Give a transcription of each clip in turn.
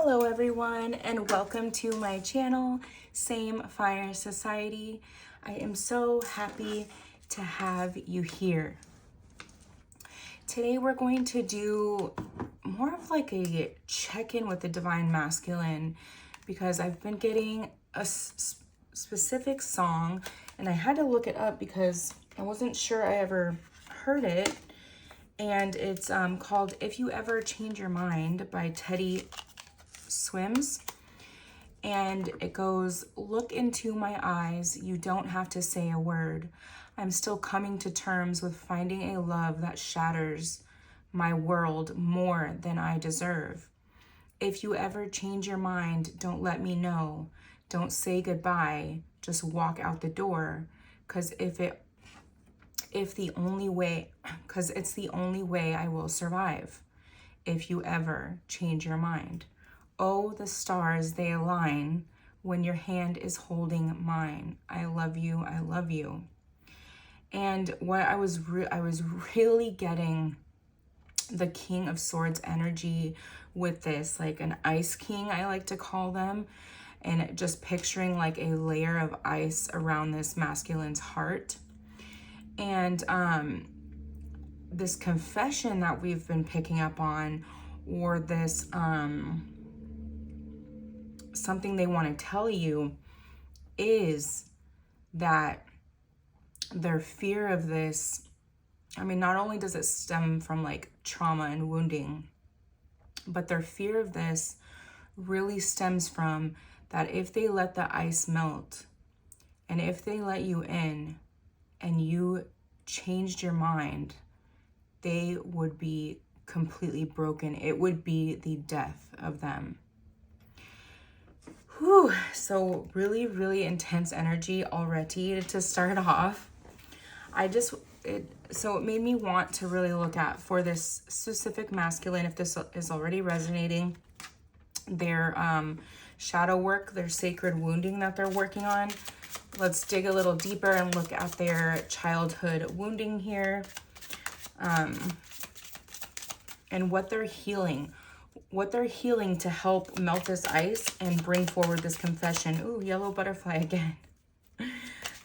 Hello everyone, and welcome to my channel, Same Fire Society. I am so happy to have you here. Today we're going to do more of like a check-in with the Divine Masculine, because I've been getting a specific song and I had to look it up because I wasn't sure I ever heard it. And it's called If You Ever Change Your Mind by Teddy Swims. And it goes, look into my eyes, you don't have to say a word. I'm still coming to terms with finding a love that shatters my world more than I deserve. If you ever change your mind, don't let me know. Don't say goodbye, just walk out the door. Cause it's the only way I will survive. If you ever change your mind. Oh, the stars, they align when your hand is holding mine. I love you, I love you. And what I was really getting the King of Swords energy with this, like an ice king, I like to call them, and just picturing like a layer of ice around this masculine's heart. And this confession that we've been picking up on, or this something they want to tell you, is that their fear of this, I mean, not only does it stem from like trauma and wounding, but their fear of this really stems from that if they let the ice melt, and if they let you in and you changed your mind, they would be completely broken. It would be the death of them. Whew. So really, really intense energy already to start off. So it made me want to really look at, for this specific masculine, if this is already resonating, their shadow work, their sacred wounding that they're working on. Let's dig a little deeper and look at their childhood wounding here, and what they're healing. What they're healing to help melt this ice and bring forward this confession. Ooh, yellow butterfly again.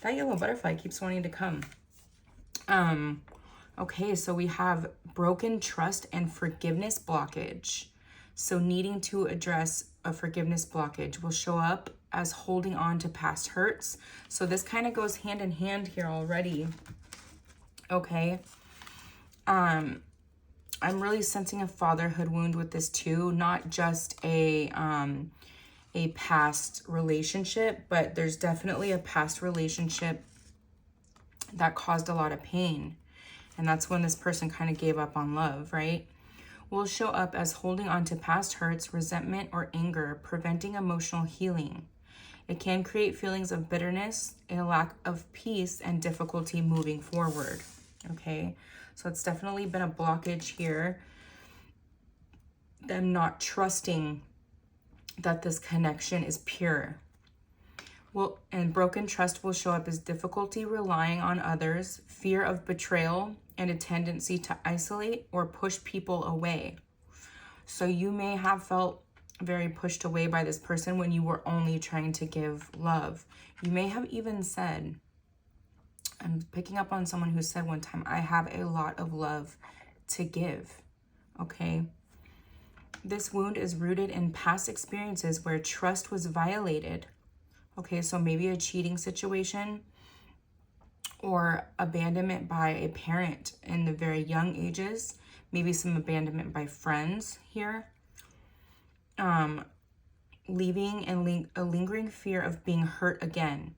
That yellow butterfly keeps wanting to come. Okay, so we have broken trust and forgiveness blockage. So needing to address a forgiveness blockage will show up as holding on to past hurts. So this kind of goes hand in hand here already. Okay. I'm really sensing a fatherhood wound with this too, not just a past relationship, but there's definitely a past relationship that caused a lot of pain. And that's when this person kind of gave up on love, right? Will show up as holding on to past hurts, resentment, or anger, preventing emotional healing. It can create feelings of bitterness, a lack of peace, and difficulty moving forward, okay? So it's definitely been a blockage here. Them not trusting that this connection is pure. And broken trust will show up as difficulty relying on others, fear of betrayal, and a tendency to isolate or push people away. So you may have felt very pushed away by this person when you were only trying to give love. You may have even said, I'm picking up on someone who said one time, I have a lot of love to give, okay? This wound is rooted in past experiences where trust was violated, okay? So maybe a cheating situation or abandonment by a parent in the very young ages, maybe some abandonment by friends here, leaving and a lingering fear of being hurt again,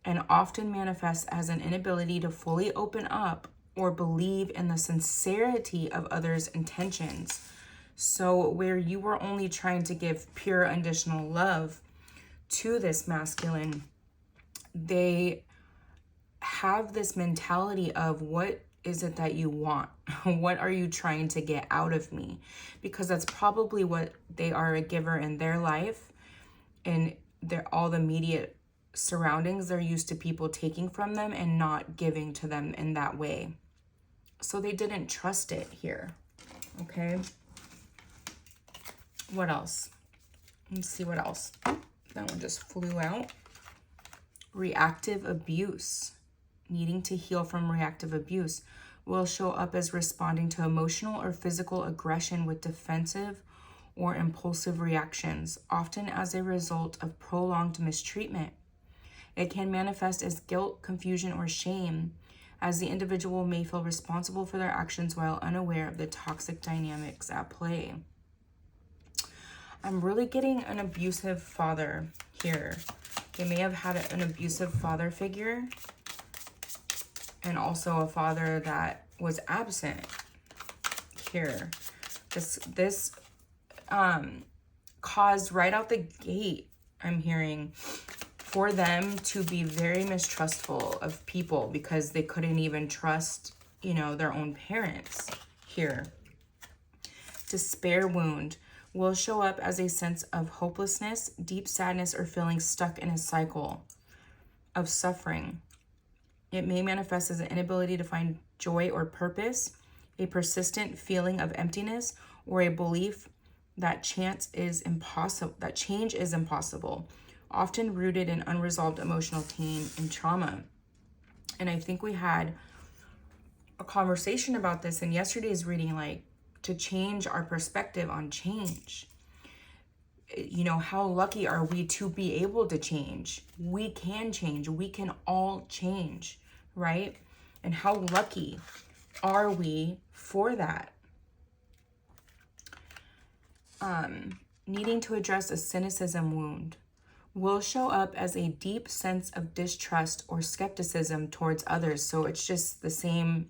and often manifests as an inability to fully open up or believe in the sincerity of others' intentions. So where you were only trying to give pure unconditional love to this masculine, they have this mentality of, what is it that you want? What are you trying to get out of me? Because that's probably what they are a giver in their life, and all the immediate surroundings, they're used to people taking from them and not giving to them in that way. So they didn't trust it here. Okay. What else? Let's see what else. That one just flew out. Reactive abuse. Needing to heal from reactive abuse will show up as responding to emotional or physical aggression with defensive or impulsive reactions, often as a result of prolonged mistreatment. It can manifest as guilt, confusion, or shame, as the individual may feel responsible for their actions while unaware of the toxic dynamics at play. I'm really getting an abusive father here. They may have had an abusive father figure, and also a father that was absent here. This caused right out the gate, I'm hearing, for them to be very mistrustful of people because they couldn't even trust, you know, their own parents here. Despair wound will show up as a sense of hopelessness, deep sadness, or feeling stuck in a cycle of suffering. It may manifest as an inability to find joy or purpose, a persistent feeling of emptiness, or a belief that change is impossible, often rooted in unresolved emotional pain and trauma. And I think we had a conversation about this in yesterday's reading, like to change our perspective on change. You know, how lucky are we to be able to change? We can change. We can all change, right? And how lucky are we for that? Needing to address a cynicism wound will show up as a deep sense of distrust or skepticism towards others. So it's just the same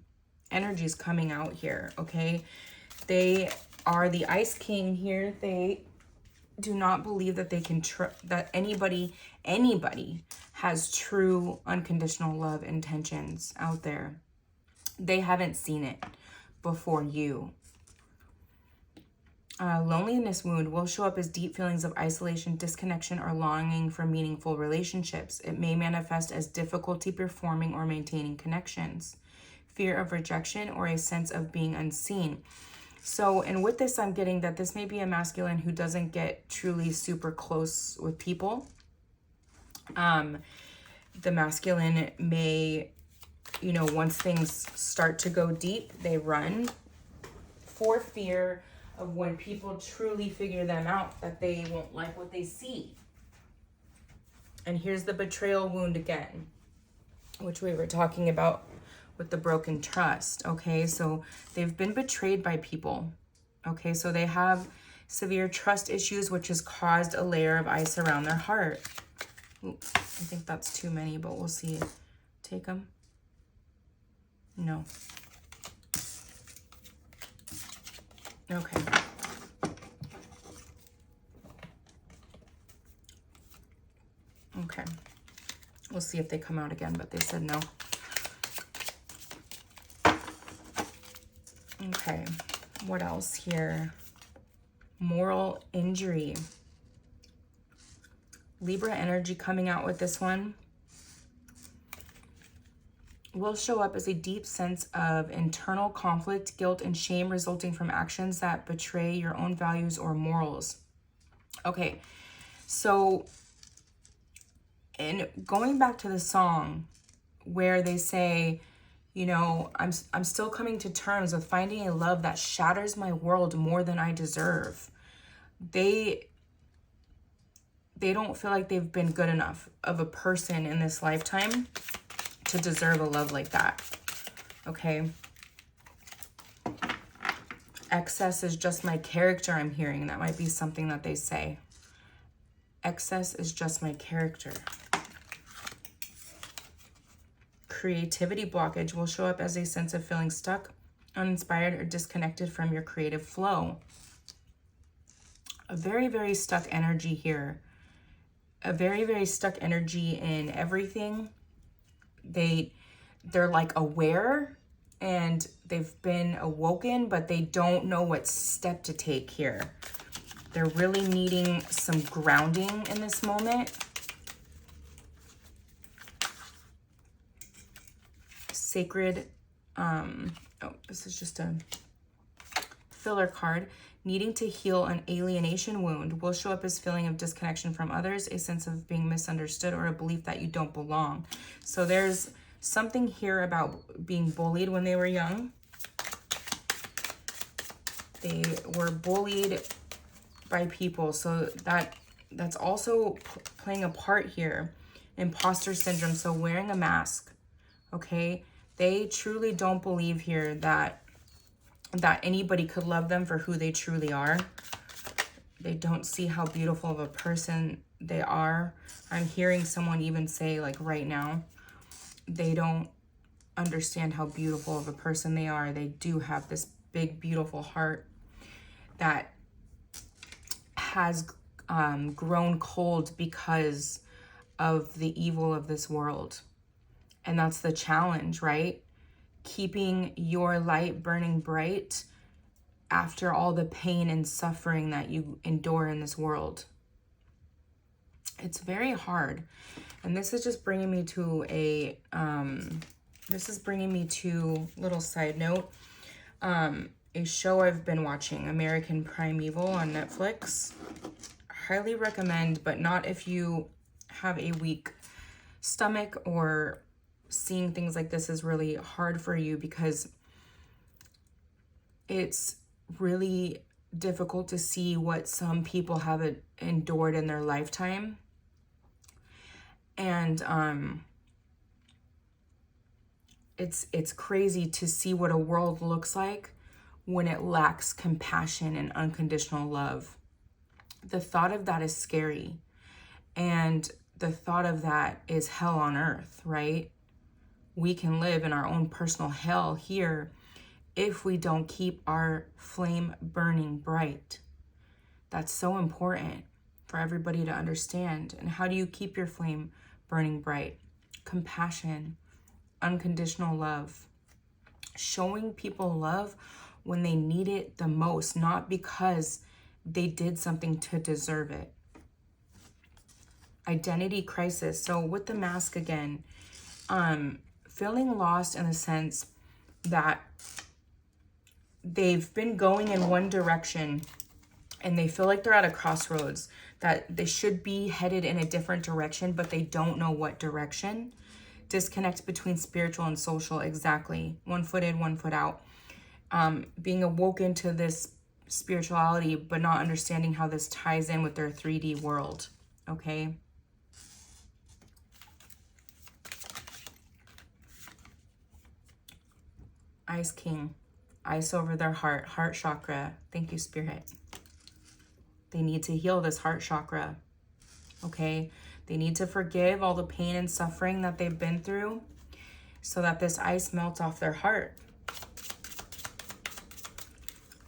energies coming out here, okay? They are the Ice King here. They do not believe that they can that anybody has true unconditional love intentions out there. They haven't seen it before you. Loneliness wound will show up as deep feelings of isolation, disconnection, or longing for meaningful relationships. It may manifest as difficulty performing or maintaining connections, fear of rejection, or a sense of being unseen. So, and with this, I'm getting that this may be a masculine who doesn't get truly super close with people. The masculine may, you know, once things start to go deep, they run for fear of when people truly figure them out, that they won't like what they see. And here's the betrayal wound again, which we were talking about with the broken trust. Okay, so they've been betrayed by people. Okay, so they have severe trust issues, which has caused a layer of ice around their heart. Oops, I think that's too many, but we'll see. Take them. No. Okay. Okay. We'll see if they come out again, but they said no. Okay. What else here? Moral injury. Libra energy coming out with this one will show up as a deep sense of internal conflict, guilt, and shame resulting from actions that betray your own values or morals. Okay, so in going back to the song where they say, you know, I'm still coming to terms with finding a love that shatters my world more than I deserve. They don't feel like they've been good enough of a person in this lifetime to deserve a love like that. Okay. Excess is just my character, I'm hearing. That might be something that they say. Excess is just my character. Creativity blockage will show up as a sense of feeling stuck, uninspired, or disconnected from your creative flow. A very, very stuck energy here. A very, very stuck energy in everything. They're like aware and they've been awoken, but they don't know what step to take here. They're really needing some grounding in this moment. Sacred, oh, this is just a filler card. Needing to heal an alienation wound will show up as feeling of disconnection from others, a sense of being misunderstood, or a belief that you don't belong. So there's something here about being bullied when they were young. They were bullied by people, so that's also playing a part here. Imposter syndrome, so wearing a mask, okay? They truly don't believe here that anybody could love them for who they truly are. They don't see how beautiful of a person they are. I'm hearing someone even say, like right now, they don't understand how beautiful of a person they are. They do have this big, beautiful heart that has grown cold because of the evil of this world. And that's the challenge, right? Keeping your light burning bright after all the pain and suffering that you endure in this world. It's very hard. And this is just bringing me to a, little side note, a show I've been watching, American Primeval on Netflix. Highly recommend, but not if you have a weak stomach or seeing things like this is really hard for you, because it's really difficult to see what some people have endured in their lifetime. And it's crazy to see what a world looks like when it lacks compassion and unconditional love. The thought of that is scary. And the thought of that is hell on earth, right? We can live in our own personal hell here if we don't keep our flame burning bright. That's so important for everybody to understand. And how do you keep your flame burning bright? Compassion, unconditional love, showing people love when they need it the most, not because they did something to deserve it. Identity crisis. So with the mask again, feeling lost in the sense that they've been going in one direction and they feel like they're at a crossroads, that they should be headed in a different direction, but they don't know what direction. Disconnect between spiritual and social, exactly. One foot in, one foot out. Being awoken to this spirituality, but not understanding how this ties in with their 3D world, okay? Ice King, ice over their heart chakra. Thank you, Spirit. They need to heal this heart chakra, okay? They need to forgive all the pain and suffering that they've been through so that this ice melts off their heart.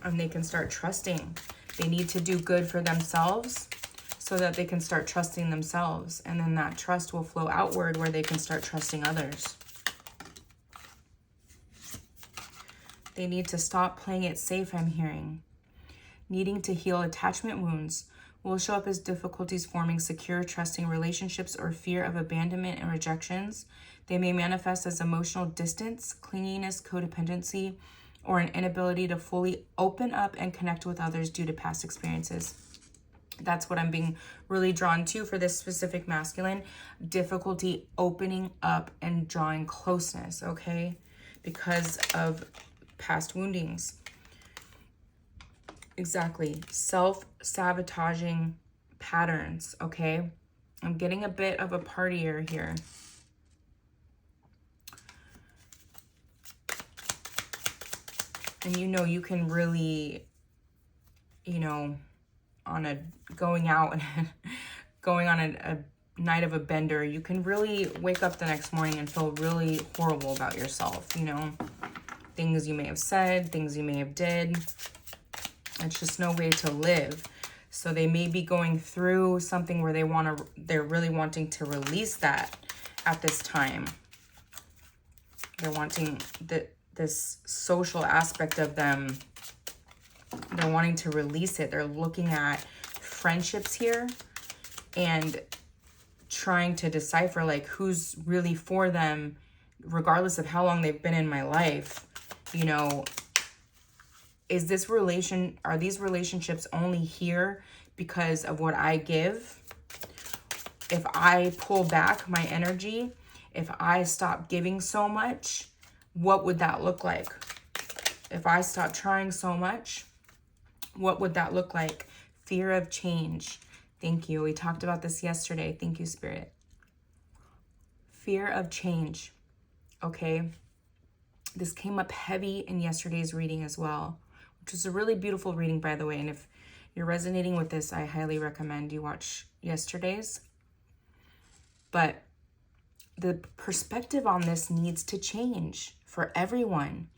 And they can start trusting. They need to do good for themselves so that they can start trusting themselves. And then that trust will flow outward where they can start trusting others. They need to stop playing it safe, I'm hearing. Needing to heal attachment wounds will show up as difficulties forming secure, trusting relationships or fear of abandonment and rejections. They may manifest as emotional distance, clinginess, codependency, or an inability to fully open up and connect with others due to past experiences. That's what I'm being really drawn to for this specific masculine. Difficulty opening up and drawing closeness, okay? Because of past woundings. Exactly. Self-sabotaging patterns, okay? I'm getting a bit of a partier here. And you can really, going out and going on a night of a bender, you can really wake up the next morning and feel really horrible about yourself, Things you may have said, things you may have did. It's just no way to live. So they may be going through something where they're really wanting to release that at this time. They're wanting this social aspect of them. They're wanting to release it. They're looking at friendships here and trying to decipher like who's really for them, regardless of how long they've been in my life. are these relationships only here because of what I give? If I pull back my energy, if I stop giving so much, what would that look like? If I stop trying so much, what would that look like? Fear of change. Thank you. We talked about this yesterday. Thank you, Spirit. Fear of change. Okay. This came up heavy in yesterday's reading as well, which was a really beautiful reading, by the way. And if you're resonating with this, I highly recommend you watch yesterday's. But the perspective on this needs to change for everyone.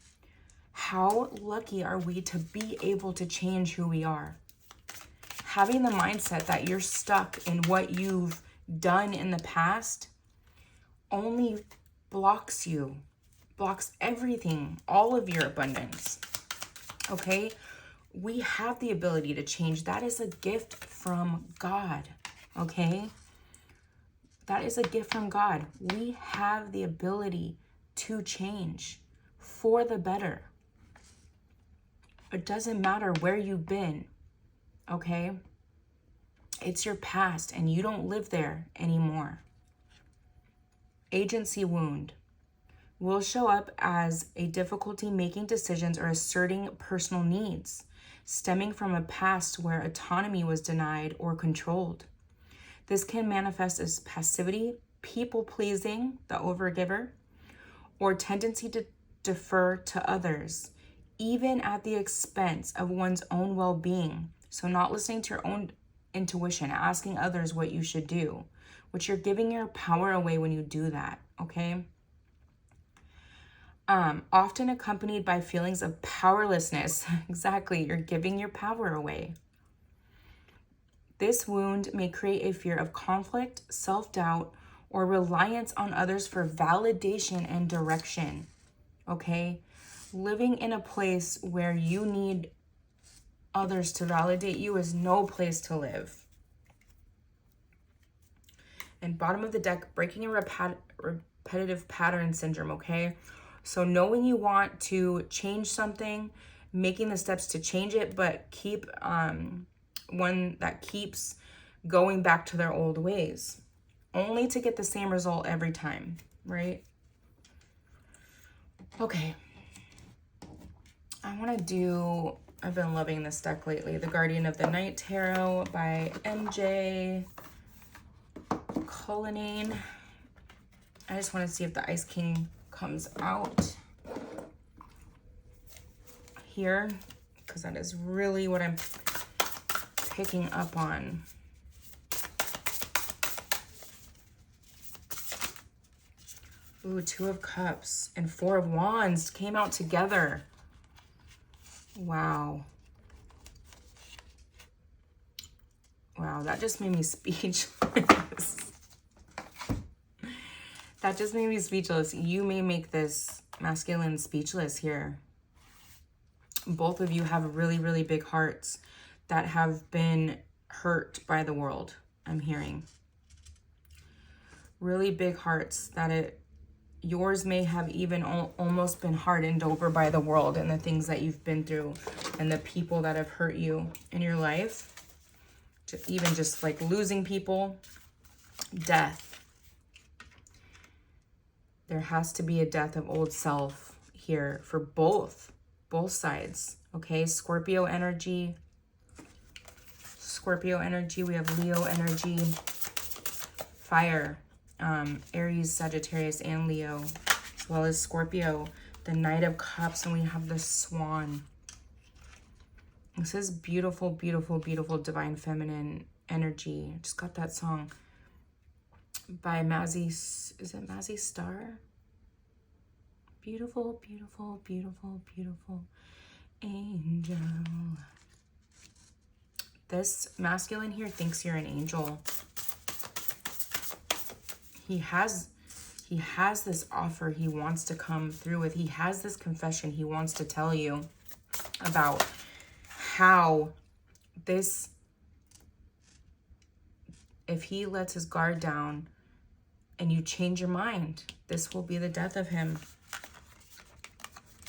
How lucky are we to be able to change who we are? Having the mindset that you're stuck in what you've done in the past only blocks you, blocks everything, all of your abundance. Okay? We have the ability to change. That is a gift from God. Okay? That is a gift from God. We have the ability to change for the better. It doesn't matter where you've been, okay? It's your past and you don't live there anymore. Agency wound will show up as a difficulty making decisions or asserting personal needs, stemming from a past where autonomy was denied or controlled. This can manifest as passivity, people-pleasing, the overgiver, or tendency to defer to others, even at the expense of one's own well-being. So not listening to your own intuition, asking others what you should do, which you're giving your power away when you do that, okay? Often accompanied by feelings of powerlessness. Exactly, you're giving your power away. This wound may create a fear of conflict, self-doubt, or reliance on others for validation and direction, okay? Living in a place where you need others to validate you is no place to live. And bottom of the deck, breaking a repetitive pattern syndrome, okay? So knowing you want to change something, making the steps to change it, but keep one that keeps going back to their old ways, only to get the same result every time, right? Okay. I've been loving this deck lately, The Guardian of the Night Tarot by MJ Cullinane. I just want to see if the Ice King comes out here, because that is really what I'm picking up on. Ooh, Two of Cups and Four of Wands came out together. Wow. Wow, that just made me speechless. That just made me speechless. You may make this masculine speechless here. Both of you have really, really big hearts that have been hurt by the world, I'm hearing. Really big hearts that yours may have even almost been hardened over by the world and the things that you've been through and the people that have hurt you in your life. Even just like losing people, death. There has to be a death of old self here for both sides, okay? Scorpio energy, we have Leo energy, fire, Aries, Sagittarius, and Leo, as well as Scorpio, the Knight of Cups, and we have the Swan. This is beautiful, beautiful, beautiful divine feminine energy. I just got that song by Mazzy, is it Mazzy Star? Beautiful, beautiful, beautiful, beautiful angel. This masculine here thinks you're an angel. He has this offer he wants to come through with. He has this confession he wants to tell you about how this, if he lets his guard down and you change your mind, this will be the death of him.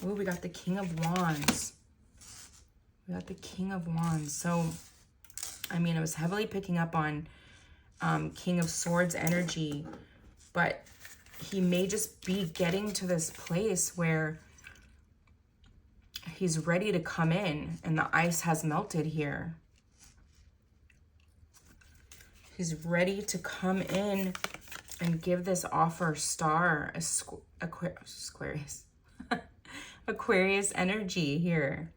Ooh, we got the King of Wands. We got the King of Wands. So, I mean, I was heavily picking up on King of Swords energy, but he may just be getting to this place where he's ready to come in and the ice has melted here. He's ready to come in and give this offer star, Aquarius. Aquarius energy here.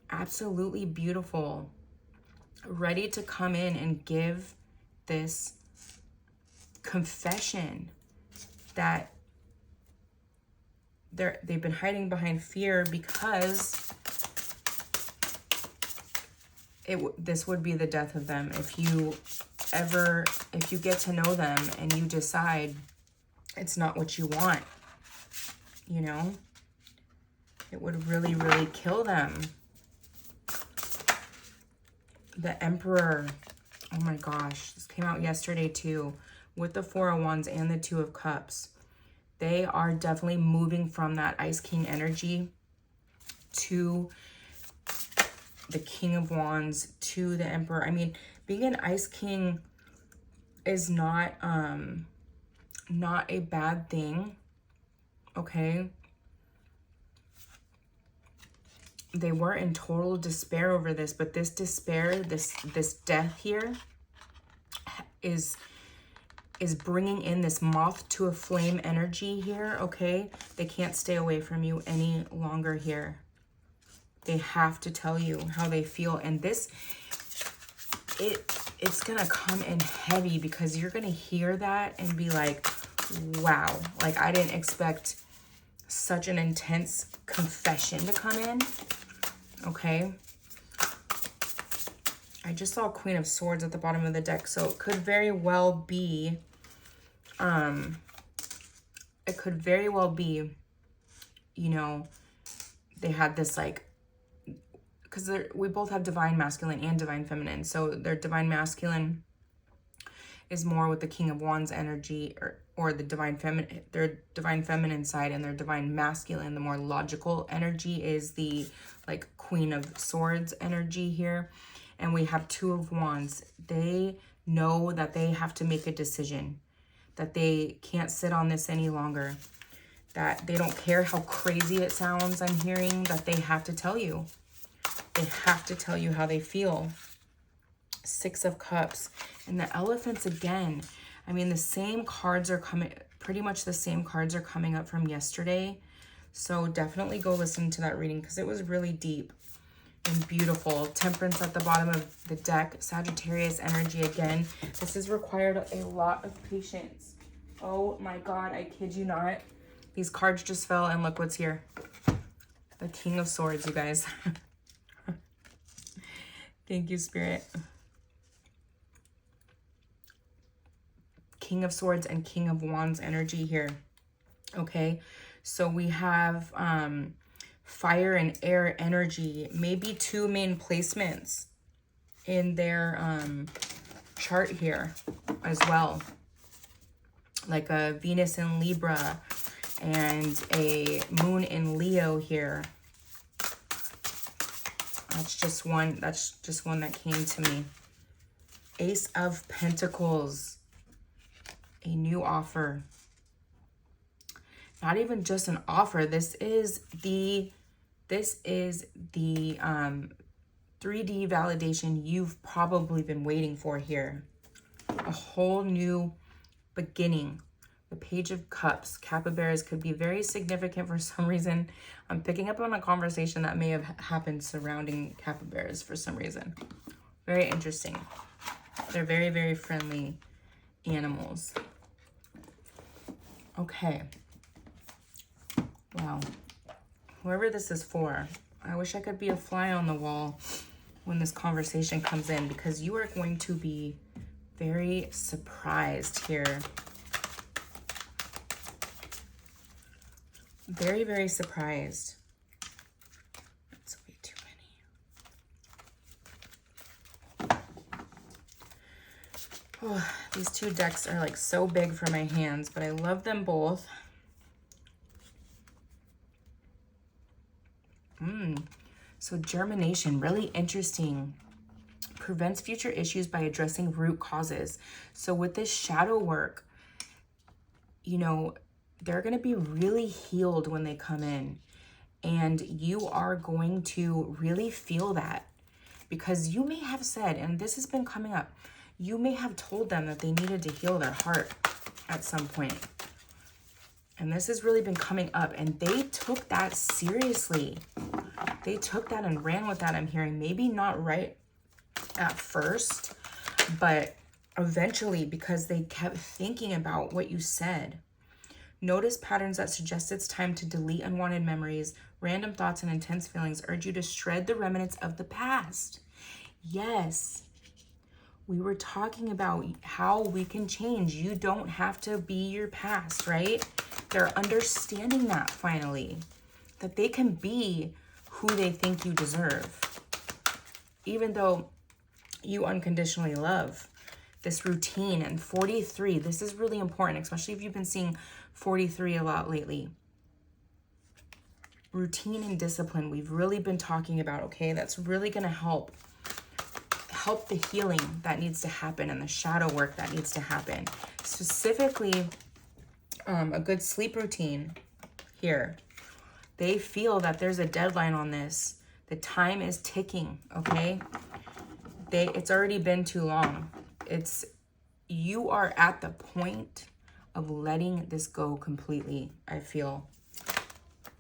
Absolutely beautiful. Ready to come in and give this confession that they've been hiding behind fear because this would be the death of them. If you get to know them and you decide it's not what you want, you know, it would really, really kill them. The Emperor. Oh my gosh, this came out yesterday too, with the Four of Wands and the Two of Cups. They are definitely moving from that Ice King energy to the King of Wands, to the Emperor. I mean, being an Ice King is not a bad thing, okay? They were in total despair over this, but this despair, this death here is bringing in this moth to a flame energy here, okay? They can't stay away from you any longer here. They have to tell you how they feel. And this, it's gonna come in heavy because you're gonna hear that and be like, wow, like I didn't expect such an intense confession to come in, okay? I just saw Queen of Swords at the bottom of the deck, so it could very well be, you know, they had this like, because we both have divine masculine and divine feminine, so their divine masculine is more with the King of Wands energy, or the divine feminine, their divine feminine side, and their divine masculine, the more logical energy, is the like Queen of Swords energy here. And we have Two of Wands. They know that they have to make a decision, that they can't sit on this any longer, that they don't care how crazy it sounds, I'm hearing, that they have to tell you. They have to tell you how they feel. Six of Cups. And the Elephants again. I mean, the same cards are coming, pretty much the same cards are coming up from yesterday. So definitely go listen to that reading because it was really deep and beautiful. Temperance at the bottom of the deck. Sagittarius energy again. This has required a lot of patience. Oh my God, I kid you not. These cards just fell and look what's here. The King of Swords, you guys. Thank you, Spirit. King of Swords and King of Wands energy here. Okay, so we have fire and air energy, maybe two main placements in their chart here as well, like a Venus in Libra and a Moon in Leo here. That's just one that came to me. Ace of Pentacles, a new offer. Not even just an offer. This is the 3D validation you've probably been waiting for here. A whole new beginning. The Page of Cups. Capybaras could be very significant for some reason. I'm picking up on a conversation that may have happened surrounding capybaras for some reason. Very interesting. They're very, very friendly animals. Okay. Wow. Whoever this is for, I wish I could be a fly on the wall when this conversation comes in, because you are going to be very surprised here. Very, very surprised. That's way too many. Oh, these two decks are like so big for my hands, but I love them both. So germination, really interesting. Prevents future issues by addressing root causes. So with this shadow work, you know, they're going to be really healed when they come in. And you are going to really feel that, because you may have said, and this has been coming up, you may have told them that they needed to heal their heart at some point. And this has really been coming up, and they took that seriously. They took that and ran with that, I'm hearing. Maybe not right at first, but eventually, because they kept thinking about what you said. Notice patterns that suggest it's time to delete unwanted memories, random thoughts, and intense feelings. Urge you to shred the remnants of the past. Yes, we were talking about how we can change. You don't have to be your past, right? They're understanding that finally, that they can be who they think you deserve, even though you unconditionally love. This routine and 43, this is really important, especially if you've been seeing 43 a lot lately. Routine and discipline, we've really been talking about, okay? That's really going to help the healing that needs to happen and the shadow work that needs to happen. Specifically, a good sleep routine here. They feel that there's a deadline on this. The time is ticking, okay? It's already been too long. You are at the point of letting this go completely, I feel.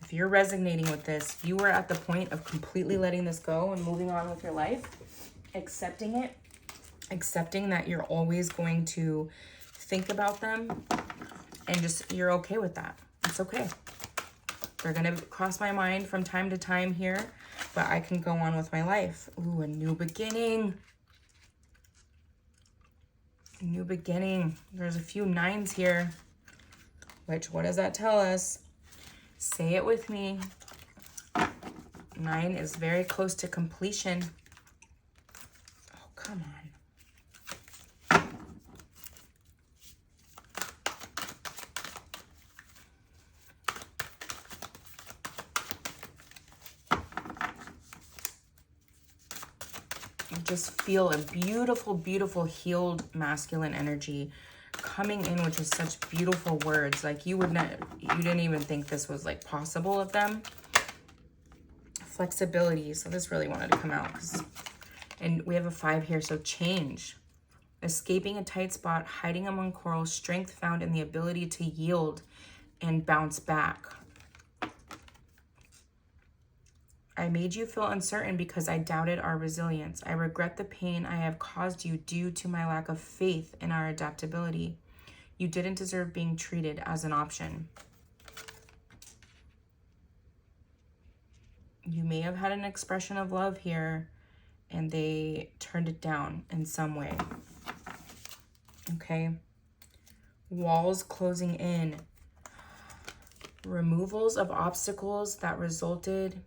If you're resonating with this, you are at the point of completely letting this go and moving on with your life, accepting it, accepting that you're always going to think about them, and just, you're okay with that. It's okay. They're going to cross my mind from time to time here, but I can go on with my life. Ooh, a new beginning. New beginning. There's a few 9s here, which, what does that tell us? Say it with me. 9 is very close to completion. Oh, come on. Just feel a beautiful, beautiful healed masculine energy coming in with just such beautiful words. Like you didn't even think this was like possible of them. Flexibility. So this really wanted to come out. And we have a 5 here. So change. Escaping a tight spot, hiding among corals, strength found in the ability to yield and bounce back. I made you feel uncertain because I doubted our resilience. I regret the pain I have caused you due to my lack of faith in our adaptability. You didn't deserve being treated as an option. You may have had an expression of love here and they turned it down in some way. Okay. Walls closing in. Removals of obstacles that resulted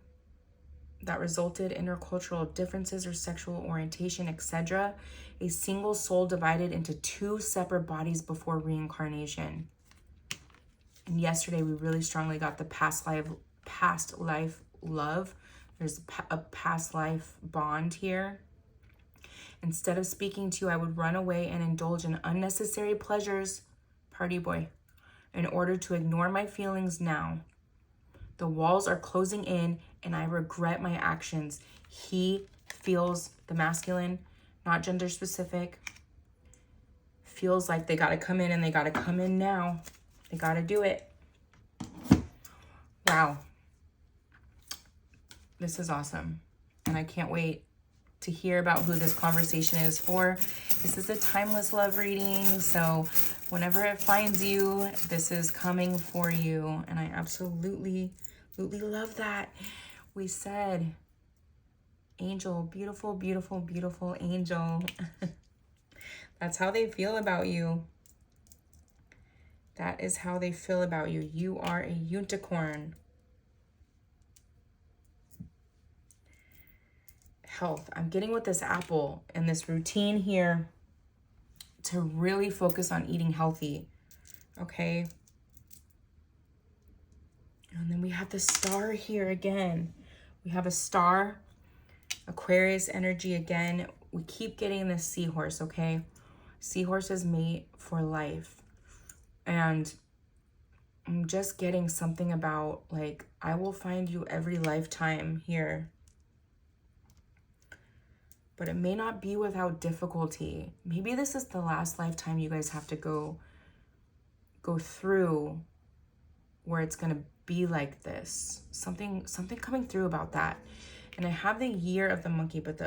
intercultural differences or sexual orientation, etc. A single soul divided into 2 separate bodies before reincarnation. And yesterday we really strongly got the past life love. There's a past life bond here. Instead of speaking to you, I would run away and indulge in unnecessary pleasures, party boy, in order to ignore my feelings now. The walls are closing in and I regret my actions. He feels, the masculine, not gender specific, feels like they got to come in and they got to come in now. They got to do it. Wow. This is awesome. And I can't wait to hear about who this conversation is for. This is a timeless love reading. So whenever it finds you, this is coming for you. And I absolutely love that. We said, angel, beautiful, beautiful, beautiful angel. That's how they feel about you. That is how they feel about you. You are a unicorn. Health. I'm getting with this apple and this routine here to really focus on eating healthy. Okay. And then we have the star here again. We have a star Aquarius energy again. We keep getting this seahorse, okay? Seahorses mate for life. And I'm just getting something about, like, I will find you every lifetime here. But it may not be without difficulty. Maybe this is the last lifetime you guys have to go through where it's going to be like this. Something coming through about that. And I have the year of the monkey, but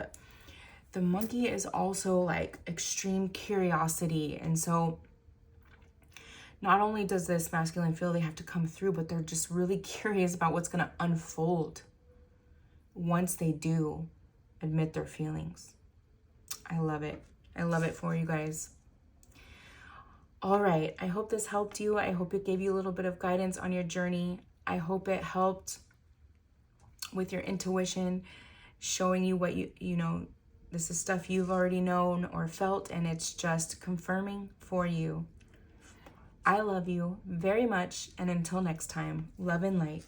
the monkey is also like extreme curiosity. And so not only does this masculine feel they have to come through, but they're just really curious about what's going to unfold once they do admit their feelings. I love it. I love it for you guys. All right. I hope this helped you. I hope it gave you a little bit of guidance on your journey. I hope it helped with your intuition, showing you what you know, this is stuff you've already known or felt, and it's just confirming for you. I love you very much, and until next time, love and light.